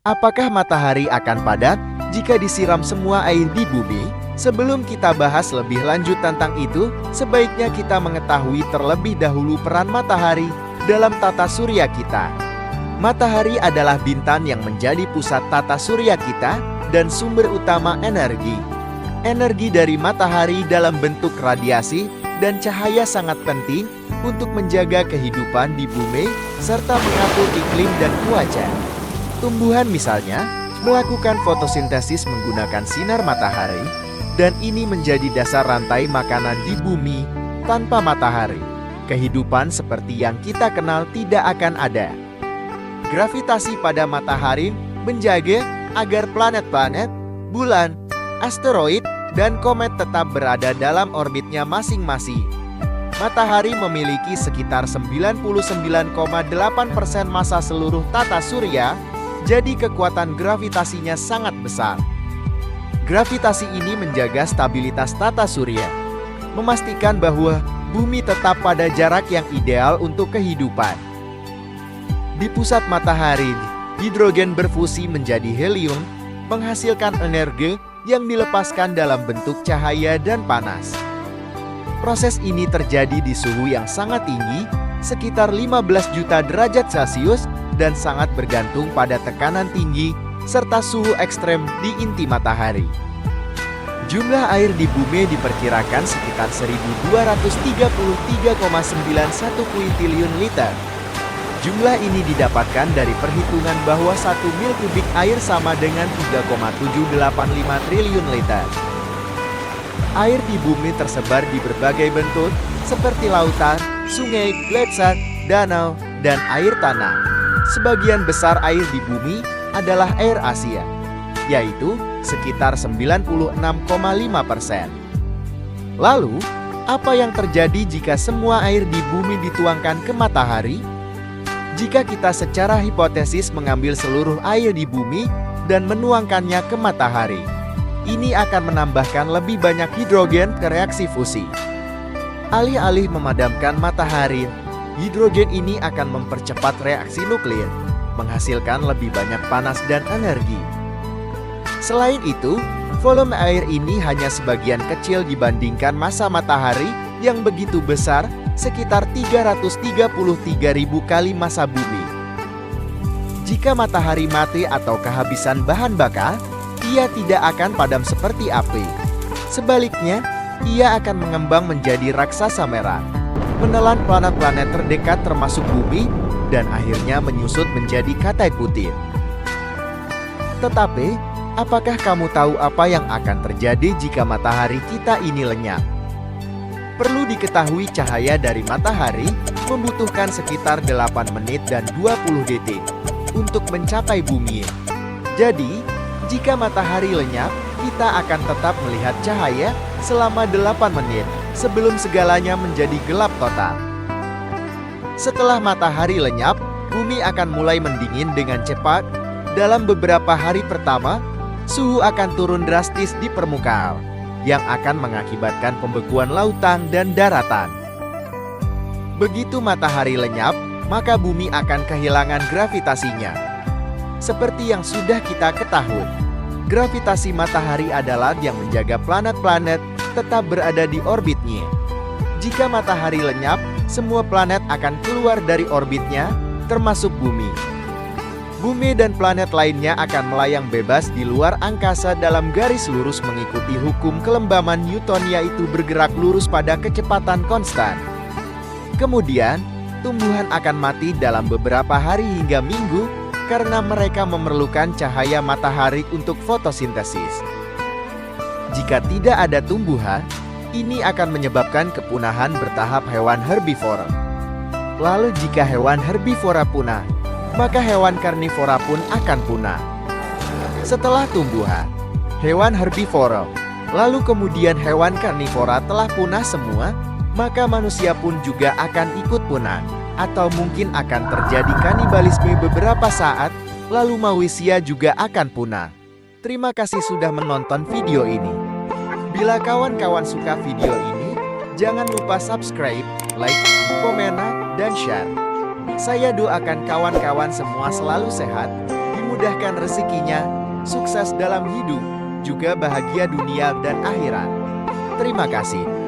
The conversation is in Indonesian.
Apakah matahari akan padat jika disiram semua air di bumi? Sebelum kita bahas lebih lanjut tentang itu, sebaiknya kita mengetahui terlebih dahulu peran matahari dalam tata surya kita. Matahari adalah bintang yang menjadi pusat tata surya kita dan sumber utama energi. Energi dari matahari dalam bentuk radiasi dan cahaya sangat penting untuk menjaga kehidupan di bumi serta mengatur iklim dan cuaca. Tumbuhan misalnya melakukan fotosintesis menggunakan sinar matahari, dan ini menjadi dasar rantai makanan di bumi. Tanpa matahari, kehidupan seperti yang kita kenal tidak akan ada. Gravitasi pada matahari menjaga agar planet-planet, bulan, asteroid, dan komet tetap berada dalam orbitnya masing-masing. Matahari memiliki sekitar 99,8% massa seluruh tata surya, jadi kekuatan gravitasinya sangat besar. Gravitasi ini menjaga stabilitas tata surya, memastikan bahwa bumi tetap pada jarak yang ideal untuk kehidupan. Di pusat matahari, hidrogen berfusi menjadi helium, menghasilkan energi yang dilepaskan dalam bentuk cahaya dan panas. Proses ini terjadi di suhu yang sangat tinggi, sekitar 15 juta derajat Celcius, dan sangat bergantung pada tekanan tinggi serta suhu ekstrem di inti matahari. Jumlah air di bumi diperkirakan sekitar 1.233,91 kuintilyon liter. Jumlah ini didapatkan dari perhitungan bahwa 1 mil kubik air sama dengan 3,785 triliun liter. Air di bumi tersebar di berbagai bentuk seperti lautan, sungai, gletser, danau, dan air tanah. Sebagian besar air di bumi adalah air Asia, yaitu sekitar 96,5%. Lalu, apa yang terjadi jika semua air di bumi dituangkan ke matahari? Jika kita secara hipotesis mengambil seluruh air di bumi dan menuangkannya ke matahari, ini akan menambahkan lebih banyak hidrogen ke reaksi fusi. Alih-alih memadamkan matahari, hidrogen ini akan mempercepat reaksi nuklir, menghasilkan lebih banyak panas dan energi. Selain itu, volume air ini hanya sebagian kecil dibandingkan massa matahari yang begitu besar, sekitar 333.000 kali massa bumi. Jika matahari mati atau kehabisan bahan bakar, ia tidak akan padam seperti api. Sebaliknya, ia akan mengembang menjadi raksasa merah, menelan planet-planet terdekat termasuk bumi, dan akhirnya menyusut menjadi katai putih. Tetapi, apakah kamu tahu apa yang akan terjadi jika matahari kita ini lenyap? Perlu diketahui cahaya dari matahari membutuhkan sekitar 8 menit dan 20 detik untuk mencapai bumi. Jadi, jika matahari lenyap, kita akan tetap melihat cahaya selama 8 menit sebelum segalanya menjadi gelap total. Setelah matahari lenyap, bumi akan mulai mendingin dengan cepat. Dalam beberapa hari pertama, suhu akan turun drastis di permukaan, yang akan mengakibatkan pembekuan lautan dan daratan. Begitu matahari lenyap, maka bumi akan kehilangan gravitasinya. Seperti yang sudah kita ketahui, gravitasi matahari adalah yang menjaga planet-planet tetap berada di orbitnya. Jika matahari lenyap, semua planet akan keluar dari orbitnya, termasuk bumi. Bumi dan planet lainnya akan melayang bebas di luar angkasa dalam garis lurus mengikuti hukum kelembaman Newton, yaitu bergerak lurus pada kecepatan konstan. Kemudian, tumbuhan akan mati dalam beberapa hari hingga minggu karena mereka memerlukan cahaya matahari untuk fotosintesis. Jika tidak ada tumbuhan, ini akan menyebabkan kepunahan bertahap hewan herbivora. Lalu jika hewan herbivora punah, maka hewan karnivora pun akan punah. Setelah tumbuhan, hewan herbivora, lalu kemudian hewan karnivora telah punah semua, maka manusia pun juga akan ikut punah. Atau mungkin akan terjadi kanibalisme beberapa saat, lalu manusia juga akan punah. Terima kasih sudah menonton video ini. Bila kawan-kawan suka video ini, jangan lupa subscribe, like, komen, dan share. Saya doakan kawan-kawan semua selalu sehat, dimudahkan rezekinya, sukses dalam hidup, juga bahagia dunia dan akhirat. Terima kasih.